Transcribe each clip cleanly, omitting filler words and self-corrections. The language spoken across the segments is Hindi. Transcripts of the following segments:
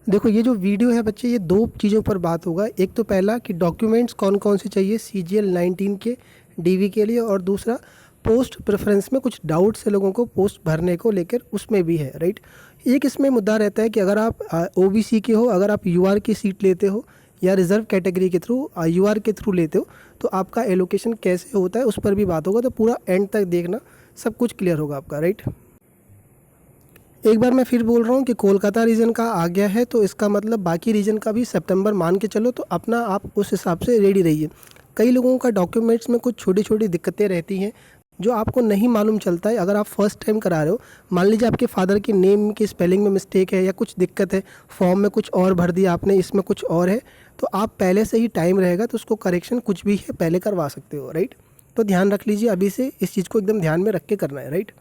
देखो ये जो वीडियो है बच्चे, ये दो चीज़ों पर बात होगा। एक तो पहला कि डॉक्यूमेंट्स कौन कौन से चाहिए CGL 19 के DV के लिए, और दूसरा पोस्ट प्रेफरेंस में कुछ डाउट्स है लोगों को पोस्ट भरने को लेकर, उसमें भी है, राइट। एक इसमें मुद्दा रहता है कि अगर आप OBC के हो, अगर आप UR की सीट लेते हो या रिजर्व कैटेगरी के थ्रू UR के थ्रू लेते हो, तो आपका एलोकेशन कैसे होता है उस पर भी बात होगा। तो पूरा एंड तक देखना, सब कुछ क्लियर होगा आपका, राइट। एक बार मैं फिर बोल रहा हूँ कि कोलकाता रीजन का आ गया है, तो इसका मतलब बाकी रीजन का भी सितंबर मान के चलो, तो अपना आप उस हिसाब से रेडी रहिए। कई लोगों का डॉक्यूमेंट्स में कुछ छोटी छोटी दिक्कतें रहती हैं जो आपको नहीं मालूम चलता है। अगर आप फर्स्ट टाइम करा रहे हो, मान लीजिए आपके फादर के नेम की स्पेलिंग में मिस्टेक है या कुछ दिक्कत है, फॉर्म में कुछ और भर दिया आपने, इसमें कुछ और है, तो आप पहले से ही टाइम रहेगा तो उसको करेक्शन कुछ भी है पहले करवा सकते हो, राइट। तो ध्यान रख लीजिए, अभी से इस चीज़ को एकदम ध्यान में रख के करना है, राइट।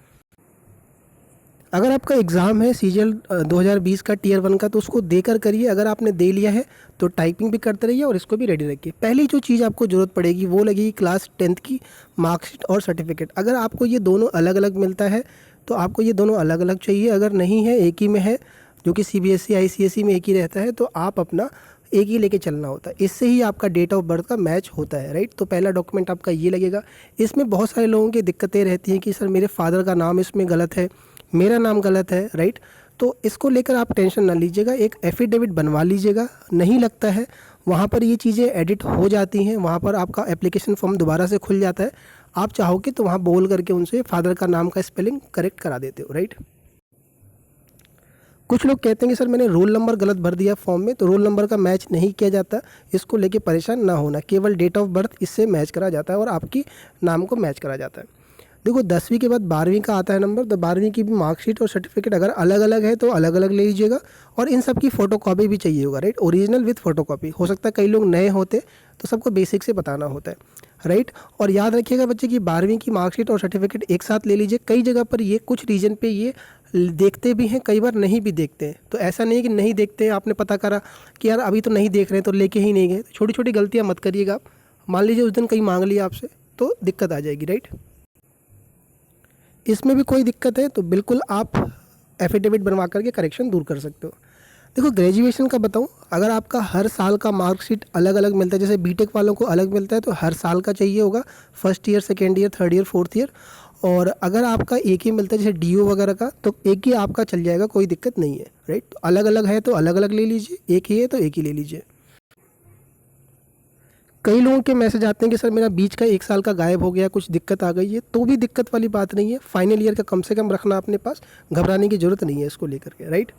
अगर आपका एग्ज़ाम है CGL 2020 का Tier 1 का, तो उसको देकर करिए। अगर आपने दे लिया है तो टाइपिंग भी करते रहिए और इसको भी रेडी रखिए। पहली जो चीज़ आपको ज़रूरत पड़ेगी वो लगेगी क्लास 10th की मार्कशीट और सर्टिफिकेट। अगर आपको ये दोनों अलग अलग मिलता है तो आपको ये दोनों अलग अलग चाहिए। अगर नहीं है, एक ही में है, जो कि CBSE ICSE में एक ही रहता है, तो आप अपना एक ही लेके चलना होता है। इससे ही आपका डेट ऑफ बर्थ का मैच होता है, राइट। तो पहला डॉक्यूमेंट आपका ये लगेगा। इसमें बहुत सारे लोगों की दिक्कतें रहती हैं कि सर मेरे फादर का नाम इसमें गलत है, मेरा नाम गलत है, राइट। तो इसको लेकर आप टेंशन ना लीजिएगा, एक एफिडेविट बनवा लीजिएगा। नहीं लगता है, वहाँ पर ये चीज़ें एडिट हो जाती हैं, वहाँ पर आपका एप्लीकेशन फॉर्म दोबारा से खुल जाता है। आप चाहोगे तो वहाँ बोल करके उनसे फादर का नाम का स्पेलिंग करेक्ट करा देते हो, राइट। कुछ लोग कहते हैं कि सर मैंने रोल नंबर गलत भर दिया फॉर्म में, तो रोल नंबर का मैच नहीं किया जाता। इसको लेके परेशान ना होना, केवल डेट ऑफ बर्थ इससे मैच करा जाता है और आपकी नाम को मैच करा जाता है। देखो 10वीं के बाद 12वीं का आता है नंबर, तो 12वीं की भी मार्कशीट और सर्टिफिकेट अगर अलग अलग है तो अलग अलग ले लीजिएगा। और इन सब की फ़ोटोकॉपी भी चाहिए होगा, राइट। Original with photocopy. हो सकता है कई लोग नए होते तो सबको बेसिक से बताना होता है, राइट। और याद रखिएगा बच्चे कि 12वीं की मार्कशीट और सर्टिफिकेट एक साथ ले लीजिए। कई जगह पर ये कुछ रीजन पे ये देखते भी हैं, कई बार नहीं भी देखते हैं। तो ऐसा नहीं है कि नहीं देखते हैं, आपने पता करा कि यार अभी तो नहीं देख रहे हैं तो लेके ही नहीं गए। छोटी छोटी गलतियाँ मत करिएगा आप। मान लीजिए उस दिन कहीं मांग लिया आपसे तो दिक्कत आ जाएगी, राइट। इसमें भी कोई दिक्कत है तो बिल्कुल आप एफिडेविट बनवा करके करेक्शन दूर कर सकते हो। देखो ग्रेजुएशन का बताऊं, अगर आपका हर साल का मार्कशीट अलग अलग मिलता है, जैसे बीटेक वालों को अलग मिलता है, तो हर साल का चाहिए होगा, first year, second year, third year, fourth year. और अगर आपका एक ही मिलता है जैसे DO वगैरह का, तो एक ही आपका चल जाएगा, कोई दिक्कत नहीं है, राइट। तो अलग अलग है तो अलग अलग ले लीजिए, एक ही है तो एक ही ले लीजिए। कई लोगों के मैसेज आते हैं कि सर मेरा बीच का 1 साल का गायब हो गया, कुछ दिक्कत आ गई है, तो भी दिक्कत वाली बात नहीं है। फाइनल ईयर का कम से कम रखना अपने पास, घबराने की ज़रूरत नहीं है इसको लेकर के, राइट।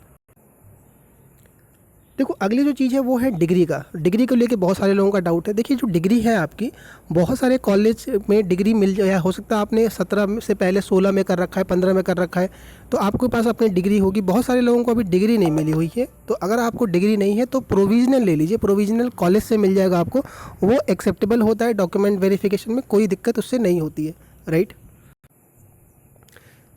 देखो अगली जो चीज़ है वो है डिग्री का। डिग्री को लेके बहुत सारे लोगों का डाउट है। देखिए जो डिग्री है आपकी, बहुत सारे कॉलेज में डिग्री मिल जाए, हो सकता है आपने 17 से पहले 16 में कर रखा है, 15 में कर रखा है, तो आपके पास अपनी डिग्री होगी। बहुत सारे लोगों को अभी डिग्री नहीं मिली हुई है, तो अगर आपको डिग्री नहीं है तो प्रोविजनल ले लीजिए। प्रोविजनल कॉलेज से मिल जाएगा आपको, वो एक्सेप्टेबल होता है, डॉक्यूमेंट वेरिफिकेशन में कोई दिक्कत उससे नहीं होती है, राइट।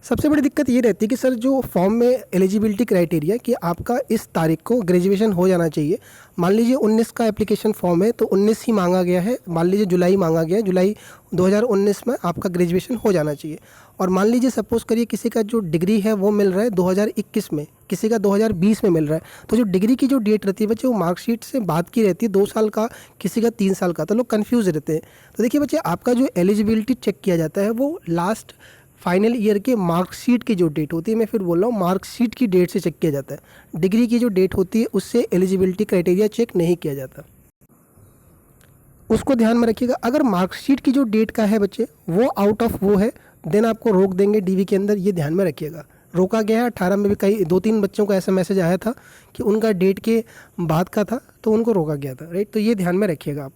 सबसे बड़ी दिक्कत ये रहती है कि सर जो फॉर्म में एलिजिबिलिटी क्राइटेरिया कि आपका इस तारीख को ग्रेजुएशन हो जाना चाहिए। मान लीजिए 19 का एप्लीकेशन फॉर्म है तो 19 ही मांगा गया है, मान लीजिए जुलाई मांगा गया है, जुलाई 2019 में आपका ग्रेजुएशन हो जाना चाहिए। और मान लीजिए सपोज़ करिए किसी का जो डिग्री है वो मिल रहा है 2021 में, किसी का 2020 में मिल रहा है, तो जो डिग्री की जो डेट रहती है बच्चे, वो मार्कशीट से बात की रहती है 2 साल का, किसी का 3 साल का, तो लोग कन्फ्यूज़ रहते हैं। तो देखिए बच्चे, आपका जो एलिजिबिलिटी चेक किया जाता है वो लास्ट फाइनल ईयर के मार्कशीट की जो डेट होती है, मैं फिर बोल रहा हूँ मार्कशीट की डेट से चेक किया जाता है। डिग्री की जो डेट होती है उससे एलिजिबिलिटी क्राइटेरिया चेक नहीं किया जाता, उसको ध्यान में रखिएगा। अगर मार्कशीट की जो डेट का है बच्चे वो आउट ऑफ वो है, देन आपको रोक देंगे DV के अंदर, ये ध्यान में रखिएगा। रोका गया है 18 में भी, कई 2-3 बच्चों को ऐसा मैसेज आया था कि उनका डेट के बाद का था तो उनको रोका गया था, राइट। तो ये ध्यान में रखिएगा आप।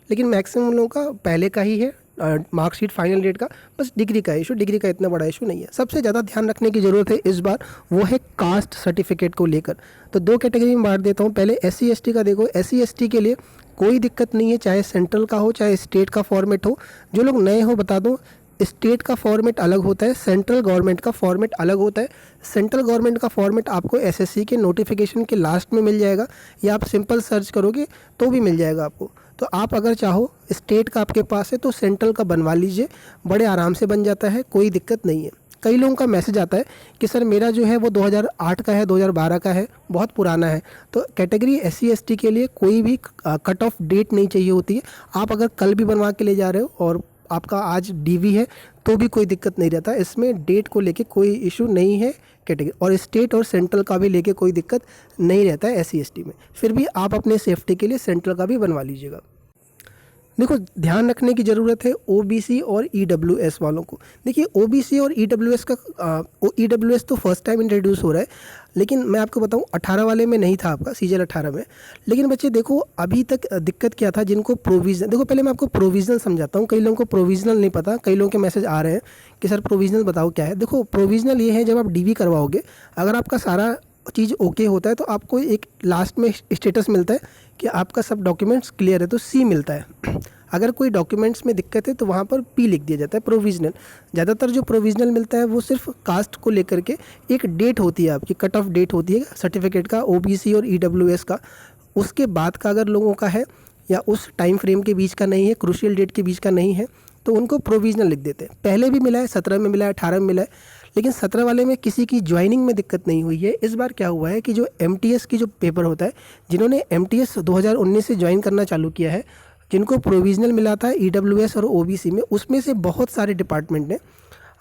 लेकिन मैक्सिमम लोगों का पहले का ही है मार्कशीट फाइनल डेट का, बस डिग्री का इशू, डिग्री का इतना बड़ा इशू नहीं है। सबसे ज़्यादा ध्यान रखने की ज़रूरत है इस बार, वो है कास्ट सर्टिफिकेट को लेकर। तो 2 कैटेगरी में बांट देता हूँ। पहले SC ST का देखो, SC ST के लिए कोई दिक्कत नहीं है, चाहे सेंट्रल का हो चाहे स्टेट का फॉर्मेट हो। जो लोग नए हो बता दूँ, स्टेट का फॉर्मेट अलग होता है, सेंट्रल गवर्नमेंट का फॉर्मेट अलग होता है। सेंट्रल गवर्नमेंट का फॉर्मेट आपको SSC के नोटिफिकेशन के लास्ट में मिल जाएगा, या आप सिंपल सर्च करोगे तो भी मिल जाएगा आपको। तो आप अगर चाहो, स्टेट का आपके पास है तो सेंट्रल का बनवा लीजिए, बड़े आराम से बन जाता है, कोई दिक्कत नहीं है। कई लोगों का मैसेज आता है कि सर मेरा जो है वो 2008 का है, 2012 का है, बहुत पुराना है। तो कैटेगरी SC ST के लिए कोई भी कट ऑफ डेट नहीं चाहिए होती है। आप अगर कल भी बनवा के ले जा रहे हो और आपका आज DV है तो भी कोई दिक्कत नहीं रहता, इसमें डेट को लेके कोई इशू नहीं है कैटेगरी, और स्टेट और सेंट्रल का भी लेके कोई दिक्कत नहीं रहता है SC ST में। फिर भी आप अपने सेफ्टी के लिए सेंट्रल का भी बनवा लीजिएगा। देखो ध्यान रखने की ज़रूरत है OBC और EWS वालों को। देखिए OBC और EWS का EWS तो फर्स्ट टाइम इंट्रोड्यूस हो रहा है, लेकिन मैं आपको बताऊं 18 वाले में नहीं था आपका, CGL 18 में। लेकिन बच्चे देखो अभी तक दिक्कत क्या था, जिनको प्रोविज़न, देखो पहले मैं आपको प्रोविज़नल समझाता हूँ। कई लोगों को प्रोविज़नल नहीं पता, कई लोगों के मैसेज आ रहे हैं कि सर प्रोविज़नल बताओ क्या है। देखो प्रोविज़नल ये है, जब आप DV करवाओगे, अगर आपका सारा चीज़ ओके होता है तो आपको एक लास्ट में स्टेटस मिलता है कि आपका सब डॉक्यूमेंट्स क्लियर है, तो C मिलता है। अगर कोई डॉक्यूमेंट्स में दिक्कत है तो वहाँ पर P लिख दिया जाता है, प्रोविज़नल। ज़्यादातर जो प्रोविज़नल मिलता है वो सिर्फ कास्ट को लेकर के एक डेट होती है, आपकी कट ऑफ डेट होती है सर्टिफिकेट का, OBC और EWS का। उसके बाद का अगर लोगों का है या उस टाइम फ्रेम के बीच का नहीं है, क्रूशियल डेट के बीच का नहीं है, तो उनको प्रोविज़नल लिख देते हैं। पहले भी मिला है, 17 में मिला है, 18 में मिला है, लेकिन 17 वाले में किसी की ज्वाइनिंग में दिक्कत नहीं हुई है। इस बार क्या हुआ है कि जो MTS की जो पेपर होता है, जिन्होंने MTS 2019 से ज्वाइन करना चालू किया है, जिनको प्रोविज़नल मिला था EWS और OBC में, उसमें से बहुत सारे डिपार्टमेंट ने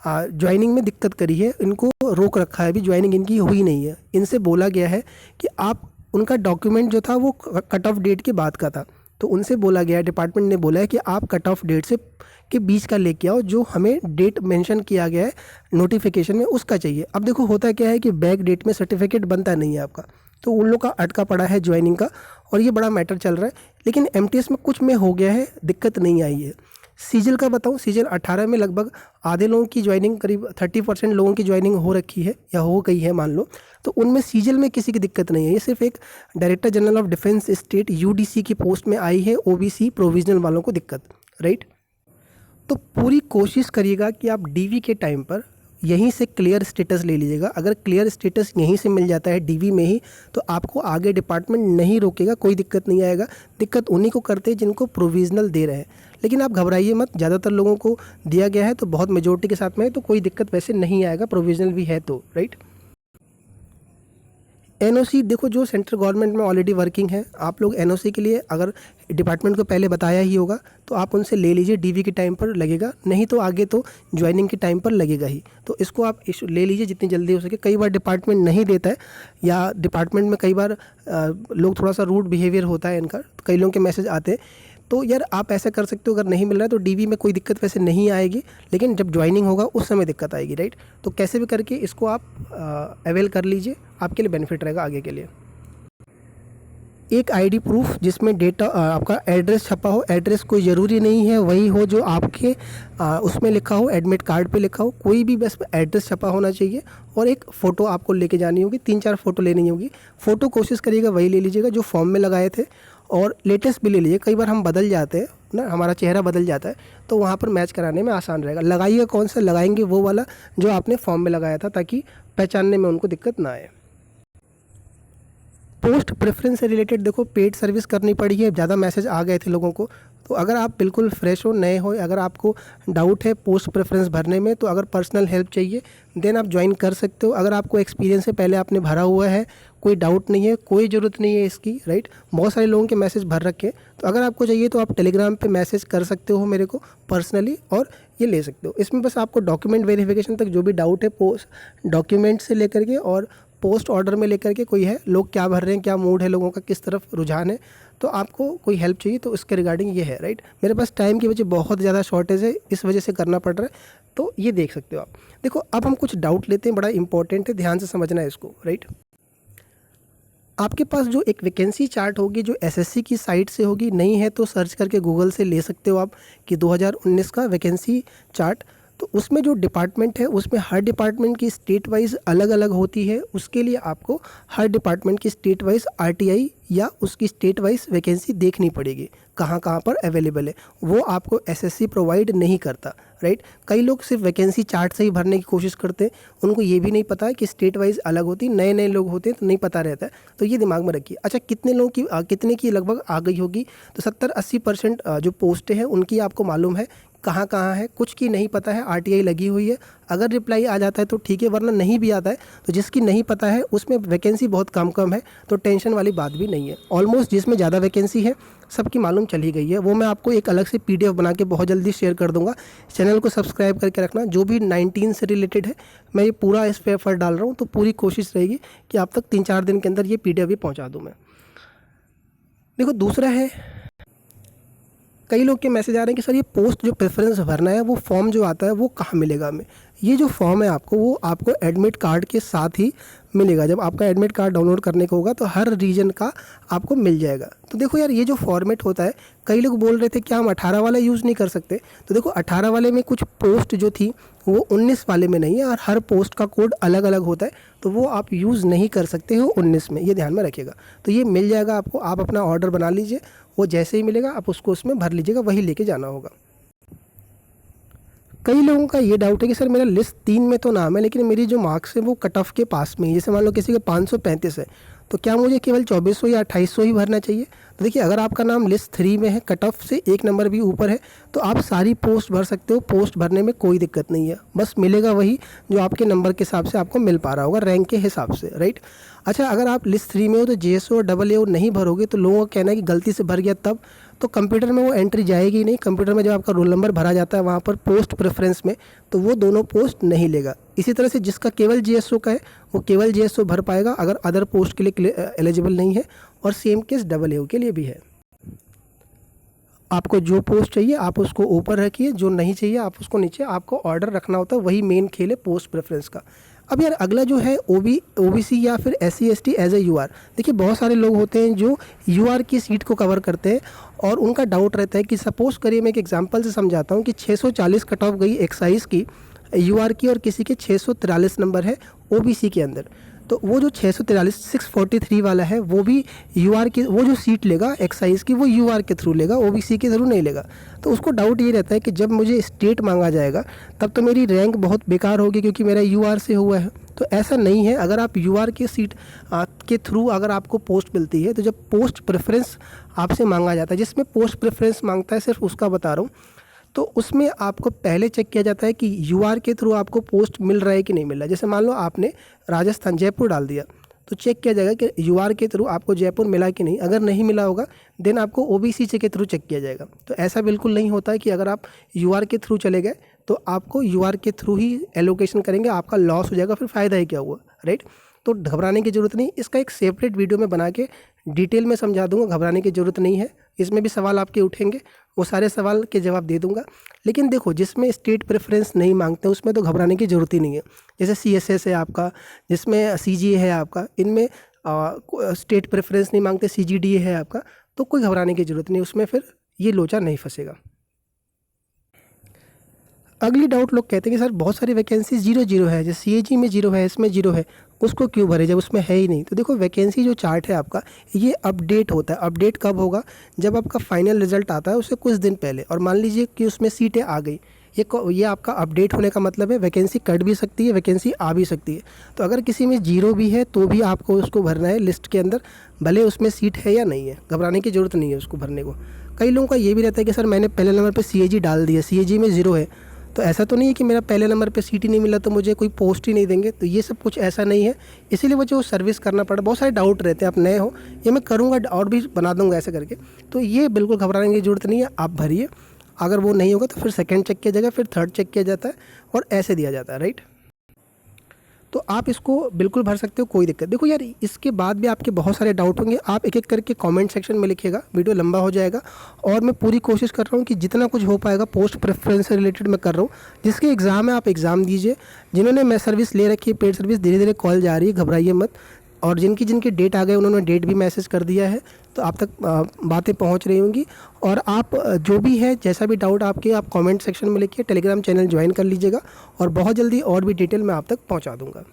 ज्वाइनिंग में दिक्कत करी है, इनको रोक रखा है, अभी ज्वाइनिंग इनकी हुई नहीं है। इनसे बोला गया है कि आप, उनका डॉक्यूमेंट जो था वो कट ऑफ डेट के बाद का था, तो उनसे बोला गया है, डिपार्टमेंट ने बोला है कि आप कट ऑफ डेट से के बीच का लेके आओ, जो हमें डेट मेंशन किया गया है नोटिफिकेशन में उसका चाहिए। अब देखो होता क्या है कि बैक डेट में सर्टिफिकेट बनता नहीं है आपका, तो उन लोग का अटका पड़ा है ज्वाइनिंग का, और ये बड़ा मैटर चल रहा है। लेकिन MTS में कुछ में हो गया है, दिक्कत नहीं आई है। CGL का बताऊं, CGL 18 में लगभग आधे लोगों की ज्वाइनिंग, करीब 30% लोगों की ज्वाइनिंग हो रखी है या हो गई है मान लो, तो उनमें CGL में किसी की दिक्कत नहीं है। ये सिर्फ एक director general of defence state UDC की पोस्ट में आई है OBC प्रोविज़नल वालों को दिक्कत, राइट। तो पूरी कोशिश करिएगा कि आप DV के टाइम पर यहीं से क्लियर स्टेटस ले लीजिएगा। अगर क्लियर स्टेटस यहीं से मिल जाता है DV में ही, तो आपको आगे डिपार्टमेंट नहीं रोकेगा, कोई दिक्कत नहीं आएगा। दिक्कत उन्हीं को करते हैं जिनको प्रोविज़नल दे रहे हैं। लेकिन आप घबराइए मत, ज़्यादातर लोगों को दिया गया है, तो बहुत मेजोरिटी के साथ में है, तो कोई दिक्कत वैसे नहीं आएगा, प्रोविज़नल भी है तो, राइट। NOC देखो, जो सेंट्रल गवर्नमेंट में ऑलरेडी वर्किंग है, आप लोग NOC के लिए अगर डिपार्टमेंट को पहले बताया ही होगा तो आप उनसे ले लीजिए, DV के टाइम पर लगेगा, नहीं तो आगे तो ज्वाइनिंग के टाइम पर लगेगा ही। तो इसको आप ले लीजिए जितनी जल्दी हो सके। कई बार डिपार्टमेंट नहीं देता है, या डिपार्टमेंट में कई बार लोग थोड़ा सा रूड बिहेवियर होता है इनका, तो कई लोगों के मैसेज आते हैं। तो यार आप ऐसा कर सकते हो, अगर नहीं मिल रहा है तो DV में कोई दिक्कत वैसे नहीं आएगी, लेकिन जब ज्वाइनिंग होगा उस समय दिक्कत आएगी, राइट। तो कैसे भी करके इसको आप अवेल कर लीजिए, आपके लिए बेनिफिट रहेगा आगे के लिए। एक ID प्रूफ जिसमें डेटा, आपका एड्रेस छपा हो, एड्रेस कोई ज़रूरी नहीं है वही हो जो आपके उसमें लिखा हो, एडमिट कार्ड पे लिखा हो, कोई भी बस एड्रेस छपा होना चाहिए। और एक फ़ोटो आपको लेके जानी होगी, 3-4 फ़ोटो लेनी होगी। फ़ोटो कोशिश करिएगा वही ले लीजिएगा जो फॉर्म में लगाए थे, और लेटेस्ट भी ले लीजिए। कई बार हम बदल जाते हैं ना, हमारा चेहरा बदल जाता है, तो वहाँ पर मैच कराने में आसान रहेगा। लगाइएगा कौन सा लगाएंगे, वो वाला जो आपने फॉर्म में लगाया था, ताकि पहचानने में उनको दिक्कत ना आए। पोस्ट प्रेफरेंस से रिलेटेड देखो, पेड सर्विस करनी पड़ी है, ज़्यादा मैसेज आ गए थे लोगों को। तो अगर आप बिल्कुल फ्रेश हो, नए हो, अगर आपको डाउट है पोस्ट प्रेफरेंस भरने में, तो अगर पर्सनल हेल्प चाहिए देन आप ज्वाइन कर सकते हो। अगर आपको एक्सपीरियंस है, पहले आपने भरा हुआ है, कोई डाउट नहीं है, कोई ज़रूरत नहीं है इसकी, राइट। बहुत सारे लोगों के मैसेज भर रखे हैं, तो अगर आपको चाहिए तो आप टेलीग्राम पे मैसेज कर सकते हो मेरे को पर्सनली, और ये ले सकते हो। इसमें बस आपको डॉक्यूमेंट वेरिफिकेशन तक जो भी डाउट है, पोस्ट डॉक्यूमेंट से लेकर के और पोस्ट ऑर्डर में लेकर के कोई है, लोग क्या भर रहे हैं, क्या मूड है लोगों का, किस तरफ रुझान है, तो आपको कोई हेल्प चाहिए तो उसके रिगार्डिंग ये है, राइट। मेरे पास टाइम की वजह बहुत ज़्यादा शॉर्टेज है, इस वजह से करना पड़ रहा है, तो ये देख सकते हो आप। देखो अब हम कुछ डाउट लेते हैं, बड़ा इंपॉर्टेंट है, ध्यान से समझना है इसको, राइट। आपके पास जो एक वैकेंसी चार्ट होगी जो SSC की साइट से होगी, नहीं है तो सर्च करके गूगल से ले सकते हो आप कि 2019 का वैकेंसी चार्ट। तो उसमें जो डिपार्टमेंट है, उसमें हर डिपार्टमेंट की स्टेट वाइज अलग अलग होती है। उसके लिए आपको हर डिपार्टमेंट की स्टेट वाइज RTI या उसकी स्टेट वाइज वैकेंसी देखनी पड़ेगी, कहाँ कहाँ पर अवेलेबल है। वो आपको SSC प्रोवाइड नहीं करता, राइट। कई लोग सिर्फ वैकेंसी चार्ट से ही भरने की कोशिश करते हैं, उनको ये भी नहीं पता है कि स्टेट वाइज अलग होती है। नए नए लोग होते हैं तो नहीं पता रहता है, तो ये दिमाग में रखिए। अच्छा, कितने लोगों की कितने की लगभग आ गई होगी, तो 70-80% जो पोस्टें हैं उनकी आपको मालूम है कहाँ कहाँ है, कुछ की नहीं पता है, RTI लगी हुई है। अगर रिप्लाई आ जाता है तो ठीक है, वरना नहीं भी आता है तो जिसकी नहीं पता है उसमें वैकेंसी बहुत कम है, तो टेंशन वाली बात भी नहीं है। ऑलमोस्ट जिसमें ज़्यादा वैकेंसी है सबकी मालूम चल ही गई है। वो मैं आपको एक अलग से PDF बना के बहुत जल्दी शेयर कर दूंगा। चैनल को सब्सक्राइब करके रखना। जो भी 19 से रिलेटेड है मैं ये पूरा इस पर एफर्ट डाल रहा हूँ, तो पूरी कोशिश रहेगी कि आप तक 3-4 दिन के अंदर ये PDF भी पहुँचा दूँ मैं। देखो दूसरा है, कई लोग के मैसेज आ रहे हैं कि सर ये पोस्ट जो प्रेफरेंस भरना है वो फॉर्म जो आता है वो कहाँ मिलेगा हमें। ये जो फॉर्म है आपको, वो आपको एडमिट कार्ड के साथ ही मिलेगा। जब आपका एडमिट कार्ड डाउनलोड करने को होगा तो हर रीजन का आपको मिल जाएगा। तो देखो यार, ये जो फॉर्मेट होता है, कई लोग बोल रहे थे क्या हम 18 वाला यूज़ नहीं कर सकते। तो देखो 18 वाले में कुछ पोस्ट जो थी वो 19 वाले में नहीं है, और हर पोस्ट का कोड अलग अलग होता है, तो वो आप यूज़ नहीं कर सकते हो 19 में, ये ध्यान में रखिएगा। तो ये मिल जाएगा आपको, आप अपना ऑर्डर बना लीजिए, वो जैसे ही मिलेगा आप उसको उसमें भर लीजिएगा, वही लेके जाना होगा। कई लोगों का ये डाउट है कि सर मेरा लिस्ट 3 में तो नाम है, लेकिन मेरी जो मार्क्स है वो कट ऑफ के पास में ही, जैसे मान लो किसी के 535 है, तो क्या मुझे केवल 2400 या 2800 ही भरना चाहिए। तो देखिए, अगर आपका नाम लिस्ट 3 में है, कट ऑफ से 1 नंबर भी ऊपर है, तो आप सारी पोस्ट भर सकते हो। पोस्ट भरने में कोई दिक्कत नहीं है, बस मिलेगा वही जो आपके नंबर के हिसाब से आपको मिल पा रहा होगा, रैंक के हिसाब से, राइट। अच्छा, अगर आप लिस्ट 3 में हो तो JSO और AA नहीं भरोगे, तो लोगों का कहना है कि गलती से भर गया तब, तो कंप्यूटर में वो एंट्री जाएगी नहीं। कंप्यूटर में जब आपका रोल नंबर भरा जाता है वहाँ पर पोस्ट प्रेफरेंस में, तो वो दोनों पोस्ट नहीं लेगा। इसी तरह से जिसका केवल JSO का है वो केवल JSO भर पाएगा, अगर अदर पोस्ट के लिए एलिजिबल नहीं है, और सेम केस AA के लिए भी है। आपको जो पोस्ट चाहिए आप उसको ऊपर रखिए, जो नहीं चाहिए आप उसको नीचे, आपको ऑर्डर रखना होता है, वही मेन खेल है पोस्ट प्रेफरेंस का। अब यार अगला जो है OBC या फिर SC ST as a UR। देखिए बहुत सारे लोग होते हैं जो UR की सीट को कवर करते हैं, और उनका डाउट रहता है कि सपोज़ करिए, मैं एक एग्जांपल से समझाता हूँ कि 640 कट ऑफ गई एक्साइज की UR की, और किसी के 643 नंबर है OBC के अंदर, तो वो जो 643 वाला है वो भी UR की, वो जो सीट लेगा एक्साइज की वो UR के थ्रू लेगा, OBC के थ्रू नहीं लेगा। तो उसको डाउट ये रहता है कि जब मुझे स्टेट मांगा जाएगा तब तो मेरी रैंक बहुत बेकार होगी, क्योंकि मेरा UR से हुआ है। तो ऐसा नहीं है, अगर आप UR के सीट के थ्रू अगर आपको पोस्ट मिलती है, तो जब पोस्ट प्रेफरेंस आपसे मांगा जाता है, जिसमें पोस्ट प्रेफरेंस मांगता है सिर्फ उसका बता रहा हूँ, तो उसमें आपको पहले चेक किया जाता है कि UR के थ्रू आपको पोस्ट मिल रहा है कि नहीं मिल रहा है। जैसे मान लो आपने राजस्थान जयपुर डाल दिया, तो चेक किया जाएगा कि UR के थ्रू आपको जयपुर मिला कि नहीं। अगर नहीं मिला होगा देन आपको OBC के थ्रू चेक किया जाएगा। तो ऐसा बिल्कुल नहीं होता है कि अगर आप UR के थ्रू चले गए तो आपको UR के थ्रू ही एलोकेशन करेंगे, आपका लॉस हो जाएगा, फिर फ़ायदा ही क्या हुआ, राइट। तो घबराने की ज़रूरत नहीं, इसका एक सेपरेट वीडियो में बना के डिटेल में समझा दूंगा, घबराने की ज़रूरत नहीं है। इसमें भी सवाल आपके उठेंगे, वो सारे सवाल के जवाब दे दूंगा। लेकिन देखो, जिसमें स्टेट प्रेफरेंस नहीं मांगते उसमें तो घबराने की ज़रूरत ही नहीं है। जैसे CSS है आपका, जिसमें CGA है आपका, इनमें स्टेट प्रेफरेंस नहीं मांगते, CGDA है आपका, तो कोई घबराने की ज़रूरत नहीं, उसमें फिर ये लोचा नहीं फंसेगा। अगली डाउट लोग कहते हैं कि सर बहुत सारी वैकेंसी 0 है, जैसे CAG में 0 है, इसमें 0 है, उसको क्यों भरे जब उसमें है ही नहीं। तो देखो, वैकेंसी जो चार्ट है आपका ये अपडेट होता है। अपडेट कब होगा, जब आपका फाइनल रिजल्ट आता है उससे कुछ दिन पहले, और मान लीजिए कि उसमें सीटें आ गई, ये आपका अपडेट होने का मतलब है वैकेंसी कट भी सकती है, वैकेंसी आ भी सकती है। तो अगर किसी में 0 भी है तो भी आपको उसको भरना है लिस्ट के अंदर, भले उसमें सीट है या नहीं है, घबराने की ज़रूरत नहीं है उसको भरने को। कई लोगों का ये भी रहता है कि सर मैंने पहले नंबर पर CAG डाल दिया, CAG में 0 है, तो ऐसा तो नहीं है कि मेरा पहले नंबर पे सीट ही नहीं मिला तो मुझे कोई पोस्ट ही नहीं देंगे। तो ये सब कुछ ऐसा नहीं है, इसीलिए मुझे वो सर्विस करना पड़ा। बहुत सारे डाउट रहते हैं, आप नए हो, ये मैं करूँगा और भी बना दूँगा ऐसे करके। तो ये बिल्कुल घबराने की ज़रूरत नहीं है, आप भरिए। अगर वो नहीं होगा तो फिर सेकंड चेक किया जाएगा, फिर थर्ड चेक किया जाता है, और ऐसे दिया जाता है, राइट। तो आप इसको बिल्कुल भर सकते हो, कोई दिक्कत। देखो यार, इसके बाद भी आपके बहुत सारे डाउट होंगे, आप एक एक करके कमेंट सेक्शन में लिखिएगा, वीडियो लंबा हो जाएगा। और मैं पूरी कोशिश कर रहा हूँ कि जितना कुछ हो पाएगा पोस्ट प्रेफरेंस से रिलेटेड मैं कर रहा हूँ। जिसके एग्ज़ाम है आप एग्ज़ाम दीजिए, जिन्होंने मैं सर्विस ले रखी है पेड सर्विस, धीरे धीरे कॉल जा रही है, घबराइए मत। और जिनकी डेट आ गए उन्होंने डेट भी मैसेज कर दिया है, तो आप तक बातें पहुंच रही होंगी। और आप जो भी है, जैसा भी डाउट आपके, आप कमेंट सेक्शन में लिखिए, टेलीग्राम चैनल ज्वाइन कर लीजिएगा, और बहुत जल्दी और भी डिटेल मैं आप तक पहुंचा दूंगा।